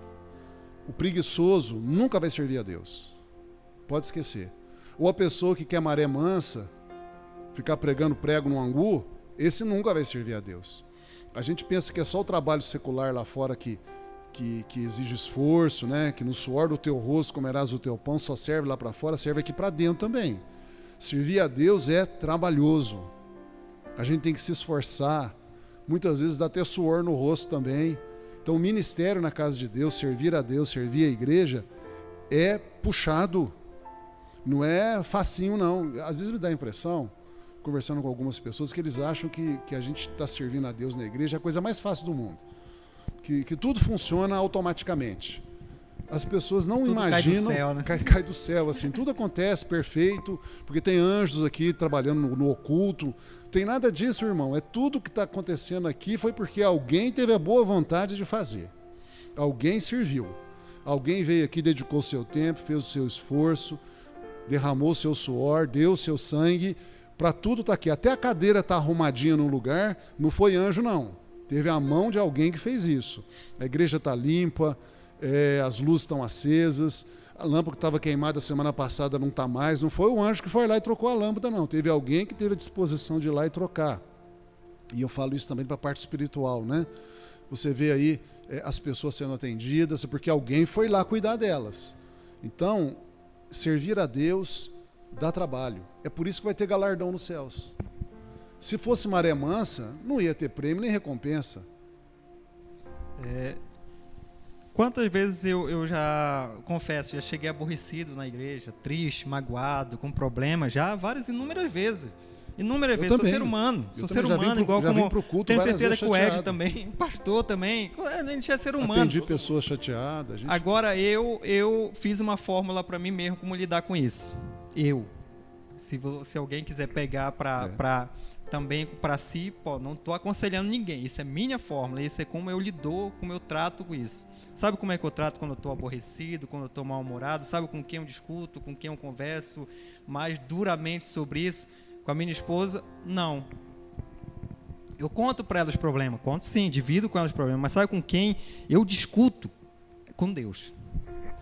O preguiçoso nunca vai servir a Deus. Pode esquecer. Ou a pessoa que quer maré mansa, ficar pregando prego no angu, esse nunca vai servir a Deus. A gente pensa que é só o trabalho secular lá fora que exige esforço, né? Que no suor do teu rosto comerás o teu pão, só serve lá para fora, serve aqui para dentro também. Servir a Deus é trabalhoso. A gente tem que se esforçar. Muitas vezes dá até suor no rosto também. Então o ministério na casa de Deus, servir a Deus, servir a igreja, é puxado. Não é facinho, não. Às vezes me dá a impressão, conversando com algumas pessoas, que eles acham que a gente está servindo a Deus na igreja é a coisa mais fácil do mundo. Que tudo funciona automaticamente. As pessoas não imaginam... Cai do céu, né? Cai do céu, assim. Tudo acontece perfeito, porque tem anjos aqui trabalhando no oculto. Tem nada disso, irmão. É tudo que está acontecendo aqui foi porque alguém teve a boa vontade de fazer. Alguém serviu. Alguém veio aqui, dedicou o seu tempo, fez o seu esforço, derramou o seu suor, deu o seu sangue, para tudo estar aqui. Até a cadeira está arrumadinha no lugar, não foi anjo, não. Teve a mão de alguém que fez isso. A igreja está limpa, as luzes estão acesas, a lâmpada que estava queimada semana passada não está mais. Não foi o anjo que foi lá e trocou a lâmpada, não. Teve alguém que teve a disposição de ir lá e trocar. E eu falo isso também para a parte espiritual, né? Você vê aí as pessoas sendo atendidas, porque alguém foi lá cuidar delas. Então, servir a Deus dá trabalho. É por isso que vai ter galardão nos céus. Se fosse maré mansa, não ia ter prêmio nem recompensa. Quantas vezes eu já, confesso, já cheguei aborrecido na igreja, triste, magoado, com problemas, já inúmeras vezes. Inúmeras vezes, também. Sou ser humano, igual como tenho certeza que o Ed também, o pastor também, a gente é ser humano. Atendi pessoas chateadas. Agora eu fiz uma fórmula para mim mesmo como lidar com isso. Se alguém quiser pegar para também para si, pô, não estou aconselhando ninguém, isso é minha fórmula, isso é como eu lido, como eu trato com isso. Sabe como é que eu trato quando eu estou aborrecido, quando eu estou mal-humorado? Sabe com quem eu discuto, com quem eu converso mais duramente sobre isso? Com a minha esposa? Não. Eu conto para ela os problemas, conto sim, divido com ela os problemas, mas sabe com quem eu discuto? Com Deus.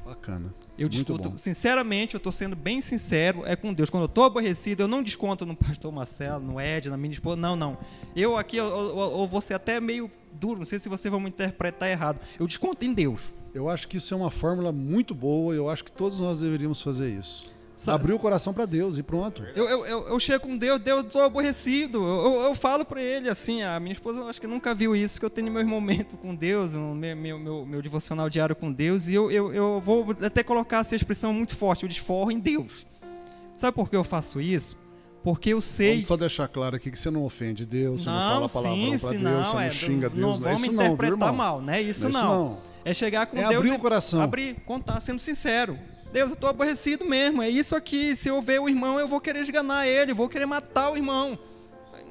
Bacana. Eu discuto, sinceramente, eu estou sendo bem sincero, é com Deus. Quando eu estou aborrecido, eu não desconto no pastor Marcelo, no Ed, na minha esposa, não. Eu aqui, eu vou ser até meio duro, não sei se vocês vão me interpretar errado. Eu desconto em Deus. Eu acho que isso é uma fórmula muito boa, eu acho que todos nós deveríamos fazer isso. Abrir o coração para Deus e pronto. Eu chego com Deus, eu estou aborrecido. Eu falo para ele assim, a minha esposa acho que nunca viu isso, que eu tenho meus momentos com Deus, meu devocional diário com Deus, e eu vou até colocar essa expressão muito forte, eu desforro em Deus. Sabe por que eu faço isso? Porque eu sei... Vamos só deixar claro aqui que você não ofende Deus, você não fala palavrão para Deus, você não xinga Deus. Não vamos interpretar mal, né? Isso não. É chegar com Deus abrir o coração. Abrir, contar, sendo sincero. Deus, eu estou aborrecido mesmo, é isso aqui, se eu ver o irmão, eu vou querer esganar ele, vou querer matar o irmão.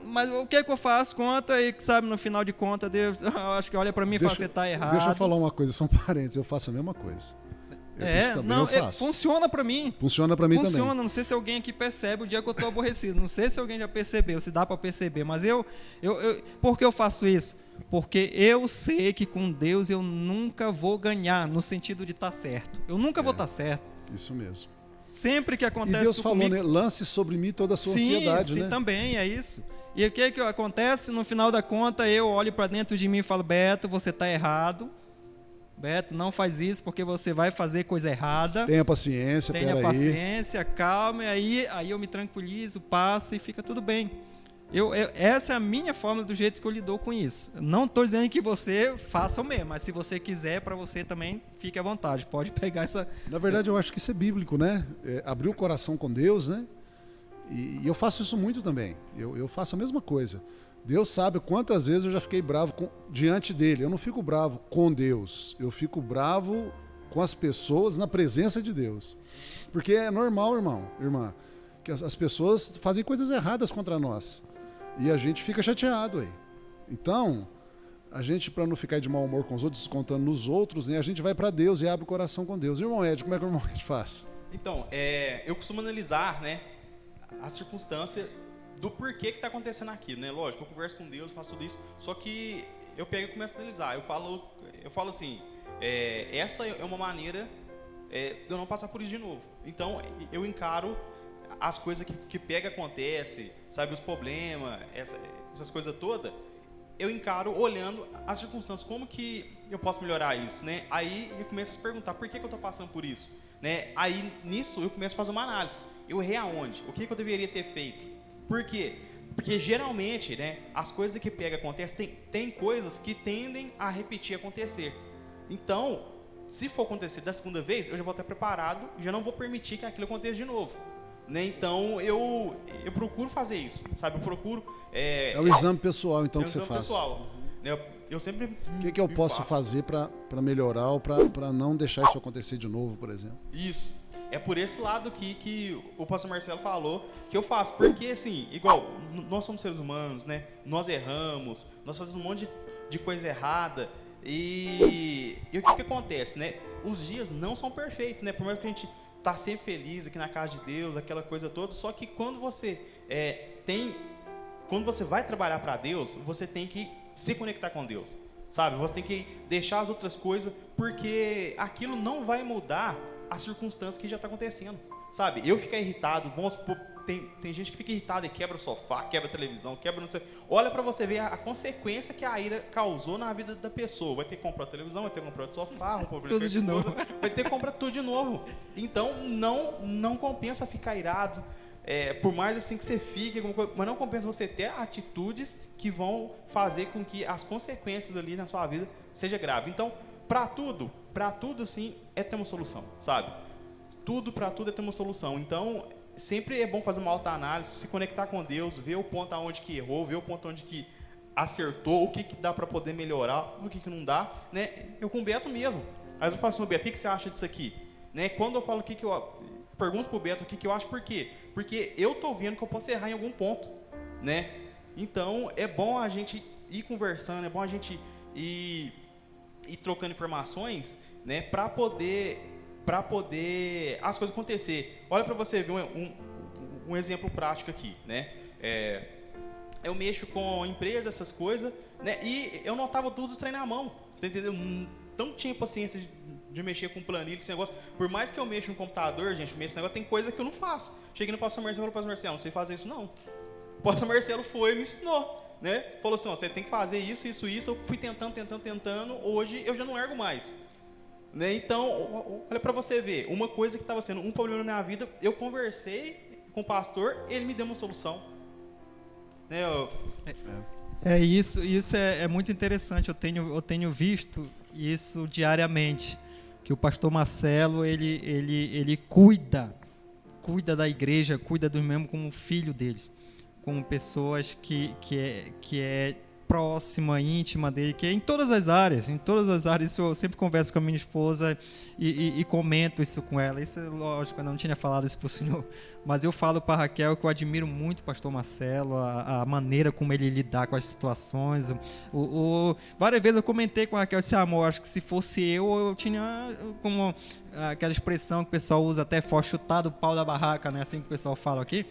Mas o que é que eu faço? Conta e, sabe, no final de contas, Deus, eu acho que olha para mim e fala, você está errado. Deixa eu falar uma coisa, são parentes, eu faço a mesma coisa. Funciona para mim. Funciona para mim também. Funciona, não sei se alguém aqui percebe o dia que eu estou aborrecido, não sei se alguém já percebeu, se dá para perceber, mas por que eu faço isso? Porque eu sei que com Deus eu nunca vou ganhar, no sentido de estar certo. Eu nunca vou estar certo. Isso mesmo. Sempre que acontece e Deus isso falou, comigo... né? Lance sobre mim toda a sua ansiedade, né? Sim, também, é isso. E o que acontece? No final da conta, eu olho para dentro de mim e falo, Beto, você está errado. Beto, não faz isso porque você vai fazer coisa errada. Tenha paciência, Tenha paciência, calma, e aí eu me tranquilizo, passo e fica tudo bem. Essa é a minha forma do jeito que eu lido com isso. Não estou dizendo que você faça o mesmo, mas se você quiser, para você também, fique à vontade. Pode pegar essa... Na verdade, eu acho que isso é bíblico, né? Abrir o coração com Deus, né? E eu faço isso muito também. Eu faço a mesma coisa. Deus sabe quantas vezes eu já fiquei bravo diante dele. Eu não fico bravo com Deus. Eu fico bravo com as pessoas na presença de Deus. Porque é normal, irmã, que as pessoas fazem coisas erradas contra nós. E a gente fica chateado aí. Então, a gente, para não ficar de mau humor com os outros, descontando nos outros, né, a gente vai para Deus e abre o coração com Deus. Irmão Ed, como é que o irmão Ed faz? Então, eu costumo analisar, né, a circunstância do porquê que está acontecendo aquilo, né? Lógico, eu converso com Deus, faço tudo isso, só que eu pego e começo a analisar. Eu falo assim, essa é uma maneira de eu não passar por isso de novo. Então, eu encaro as coisas que pega, acontece, sabe, os problemas, essas coisas todas, eu encaro olhando as circunstâncias, como que eu posso melhorar isso, né? Aí eu começo a se perguntar, por que eu estou passando por isso? Né? Aí, nisso, eu começo a fazer uma análise. Eu errei aonde? O que eu deveria ter feito? Por quê? Porque, geralmente, né, as coisas que pega, acontecem, tem coisas que tendem a repetir, acontecer. Então, se for acontecer da segunda vez, eu já vou estar preparado e já não vou permitir que aquilo aconteça de novo. Né? Então, eu procuro fazer isso, sabe? Eu procuro... É o exame pessoal, então, que você faz. Pessoal. Eu sempre... O que eu posso fazer para melhorar ou para não deixar isso acontecer de novo, por exemplo? Isso. É por esse lado que o pastor Marcelo falou que eu faço. Porque, assim, igual, nós somos seres humanos, né? Nós erramos, nós fazemos um monte de coisa errada. E o que acontece, né? Os dias não são perfeitos, né? Por mais que a gente tá sempre feliz aqui na casa de Deus, aquela coisa toda, só que quando você quando você vai trabalhar para Deus, você tem que se conectar com Deus, sabe? Você tem que deixar as outras coisas, porque aquilo não vai mudar a circunstância que já está acontecendo, sabe? Eu ficar irritado, vamos supor, tem gente que fica irritada e quebra o sofá, quebra a televisão, quebra não sei. Olha para você ver a consequência que a ira causou na vida da pessoa. Vai ter que comprar a televisão, vai ter que comprar o sofá, tudo de novo. Vai ter que comprar tudo de novo. Então não compensa ficar irado. Por mais assim que você fique, mas não compensa você ter atitudes que vão fazer com que as consequências ali na sua vida seja grave. Então, para tudo assim ter uma solução, sabe? Para tudo ter uma solução. Então, sempre é bom fazer uma autoanálise, se conectar com Deus, ver o ponto aonde que errou, ver o ponto onde que acertou, o que dá para poder melhorar, o que não dá, né? Eu com o Beto mesmo. Aí eu falo assim, Beto, o que você acha disso aqui? Né? Quando eu falo o que eu pergunto pro Beto o que eu acho, por quê? Porque eu tô vendo que eu posso errar em algum ponto, né? Então, é bom a gente ir conversando, é bom a gente ir trocando informações, né, para poder as coisas acontecer. Olha para você ver um exemplo prático aqui, né? Eu mexo com empresa, essas coisas, né? E eu notava tudo treinar a mão, você entendeu? Não tinha paciência de mexer com planilha, esse negócio. Por mais que eu mexa no computador, gente, esse negócio tem coisa que eu não faço. Cheguei no pastor Marcelo e falei, pastor Marcelo, não sei fazer isso não. O pastor Marcelo foi e me ensinou, né? Falou assim, ó, você tem que fazer isso. Eu fui tentando, hoje eu já não ergo mais. Né? Então, olha para você ver, uma coisa que estava sendo um problema na minha vida, eu conversei com o pastor, ele me deu uma solução. Né? Isso é muito interessante. Eu tenho visto isso diariamente, que o pastor Marcelo ele cuida da igreja, cuida dos membros como filho deles, como pessoas que é próxima, íntima dele, que é em todas as áreas. Isso eu sempre converso com a minha esposa e comento isso com ela. Isso é lógico, eu não tinha falado isso para o senhor, mas eu falo para a Raquel que eu admiro muito o pastor Marcelo, a maneira como ele lidar com as situações. Várias vezes eu comentei com a Raquel, disse, amor, acho que se fosse eu tinha como aquela expressão que o pessoal usa até forte, chutado o pau da barraca, né? Assim que o pessoal fala aqui.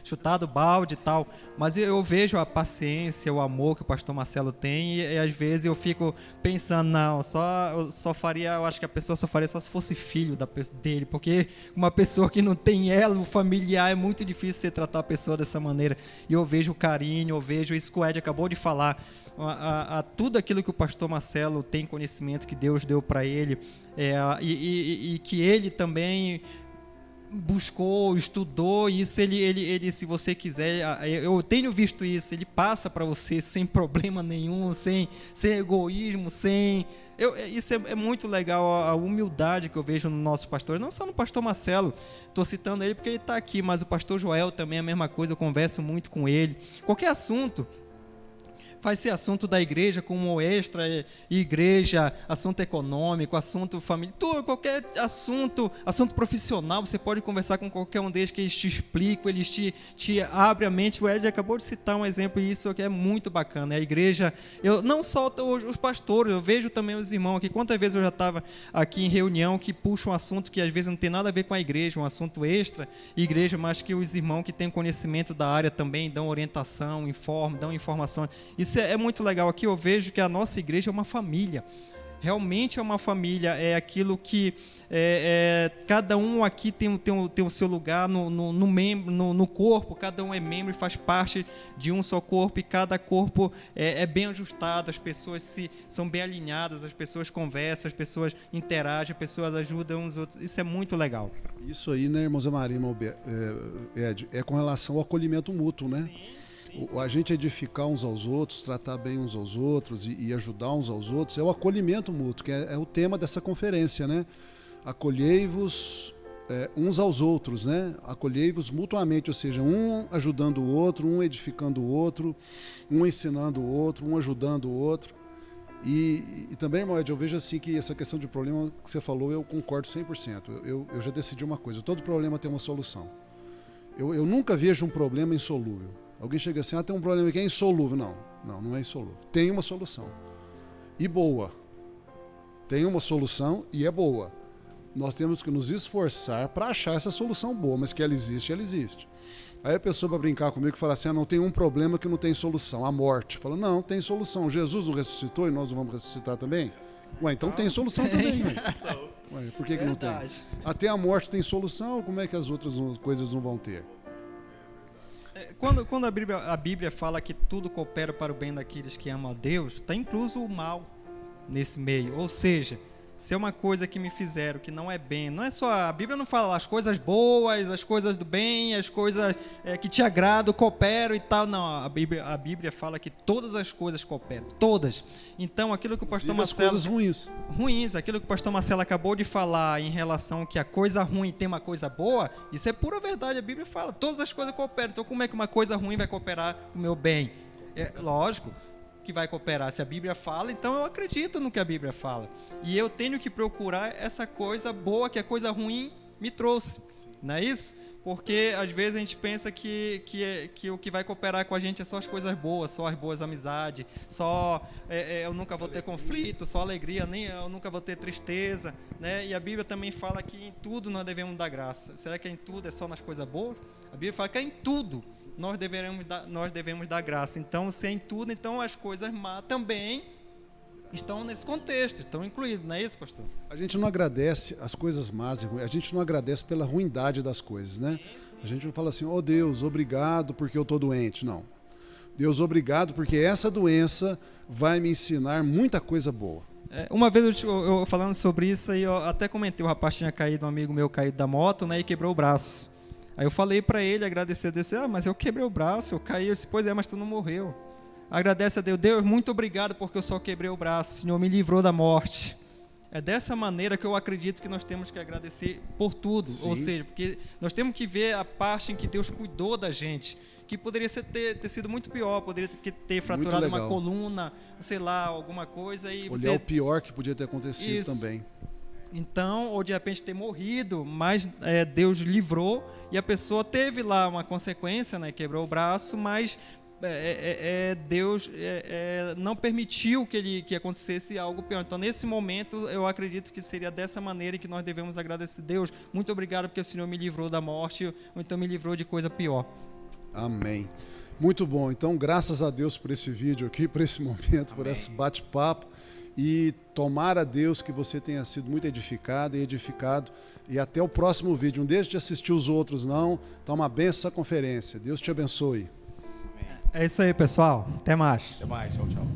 Chutado balde e tal, mas eu vejo a paciência, o amor que o pastor Marcelo tem e às vezes eu fico pensando, não, eu acho que a pessoa só faria só se fosse filho dele, porque uma pessoa que não tem elo familiar é muito difícil você tratar a pessoa dessa maneira, e eu vejo o carinho, eu vejo isso que o Ed acabou de falar, a tudo aquilo que o pastor Marcelo tem conhecimento que Deus deu para ele, e que ele também buscou, estudou, isso ele se você quiser, eu tenho visto isso, ele passa para você sem problema nenhum, sem egoísmo, isso é muito legal, a humildade que eu vejo no nosso pastor, não só no pastor Marcelo, estou citando ele porque ele está aqui, mas o pastor Joel também é a mesma coisa, eu converso muito com ele, qualquer assunto, faz ser assunto da igreja, como extra igreja, assunto econômico, assunto família, qualquer assunto profissional, você pode conversar com qualquer um deles que eles te explicam, eles te abrem a mente. O Ed acabou de citar um exemplo e isso aqui é muito bacana. A igreja, não só os pastores, eu vejo também os irmãos aqui. Quantas vezes eu já estava aqui em reunião que puxa um assunto que às vezes não tem nada a ver com a igreja, um assunto extra igreja, mas que os irmãos que têm conhecimento da área também dão orientação, dão informação. Isso é muito legal. Aqui eu vejo que a nossa igreja é uma família. Realmente é uma família. É aquilo que cada um aqui tem o seu lugar no corpo. Cada um é membro e faz parte de um só corpo. E cada corpo é bem ajustado. As pessoas são bem alinhadas. As pessoas conversam, as pessoas interagem, as pessoas ajudam uns outros. Isso é muito legal. Isso aí, né, irmão Zé Maria, Ed, é com relação ao acolhimento mútuo, né? Sim. A gente edificar uns aos outros, tratar bem uns aos outros e ajudar uns aos outros, é o acolhimento mútuo, que é o tema dessa conferência, né? Acolhei-vos uns aos outros, né? Acolhei-vos mutuamente, ou seja, um ajudando o outro, um edificando o outro, um ensinando o outro, um ajudando o outro. E também, irmão Ed, eu vejo assim que essa questão de problema que você falou, eu concordo 100%. Eu já decidi uma coisa, todo problema tem uma solução. Eu nunca vejo um problema insolúvel. Alguém chega assim, tem um problema que é insolúvel. Não é insolúvel. Tem uma solução. E boa. Tem uma solução e é boa. Nós temos que nos esforçar para achar essa solução boa, mas que ela existe, ela existe. Aí a pessoa vai brincar comigo e fala assim, não tem um problema que não tem solução, a morte. Fala, não, tem solução. Jesus não ressuscitou e nós não vamos ressuscitar também? Ué, então tem solução também. Ué, por que não tem? Até a morte tem solução, como é que as outras coisas não vão ter? Quando a Bíblia fala que tudo coopera para o bem daqueles que amam a Deus, está incluso o mal nesse meio. Ou seja, se é uma coisa que me fizeram que não é bem, não é só, a Bíblia não fala as coisas boas, as coisas do bem, as coisas que te agradam, cooperam e tal, não, a Bíblia fala que todas as coisas cooperam, todas. Então aquilo que o pastor Marcelo... as coisas ruins, aquilo que o pastor Marcelo acabou de falar em relação que a coisa ruim tem uma coisa boa, isso é pura verdade, a Bíblia fala, todas as coisas cooperam, então como é que uma coisa ruim vai cooperar com o meu bem? Lógico que vai cooperar. Se a Bíblia fala, então eu acredito no que a Bíblia fala. E eu tenho que procurar essa coisa boa que a coisa ruim me trouxe. não é isso? Porque às vezes a gente pensa que o que vai cooperar com a gente é só as coisas boas, só as boas amizades, só eu nunca vou ter conflito, só alegria, nem eu nunca vou ter tristeza, né? E a Bíblia também fala que em tudo nós devemos dar graça. Será que em tudo é só nas coisas boas? A Bíblia fala que em tudo nós devemos dar graça. Então, se é em tudo, então as coisas má também estão nesse contexto, estão incluídas, não é isso, pastor? A gente não agradece as coisas más, a gente não agradece pela ruindade das coisas, né? A gente não fala assim, oh Deus, obrigado porque eu estou doente, não. Deus, obrigado porque essa doença vai me ensinar muita coisa boa. Uma vez eu falando sobre isso, aí eu até comentei, o rapaz tinha caído, um amigo meu caído da moto, né, e quebrou o braço. Aí eu falei para ele, agradecer, disse, mas eu quebrei o braço, eu caí, eu disse, pois é, mas tu não morreu. Agradece a Deus. Deus, muito obrigado porque eu só quebrei o braço. O Senhor me livrou da morte. É dessa maneira que eu acredito que nós temos que agradecer por tudo. Sim. Ou seja, porque nós temos que ver a parte em que Deus cuidou da gente, que poderia ter sido muito pior, poderia ter fraturado uma coluna, sei lá, alguma coisa. E olhar o pior que podia ter acontecido. Isso. Também. Então, ou de repente ter morrido, mas Deus livrou e a pessoa teve lá uma consequência, né, quebrou o braço, mas Deus não permitiu que acontecesse algo pior. Então, nesse momento, eu acredito que seria dessa maneira que nós devemos agradecer. Deus, muito obrigado porque o Senhor me livrou da morte, ou então me livrou de coisa pior. Amém. Muito bom. Então, graças a Deus por esse vídeo aqui, por esse momento, por esse bate-papo. E tomara a Deus que você tenha sido muito edificado e edificado. E até o próximo vídeo. Não deixe de assistir os outros, não. Tá uma benção essa conferência. Deus te abençoe. É isso aí, pessoal. Até mais. Até mais. Tchau, tchau.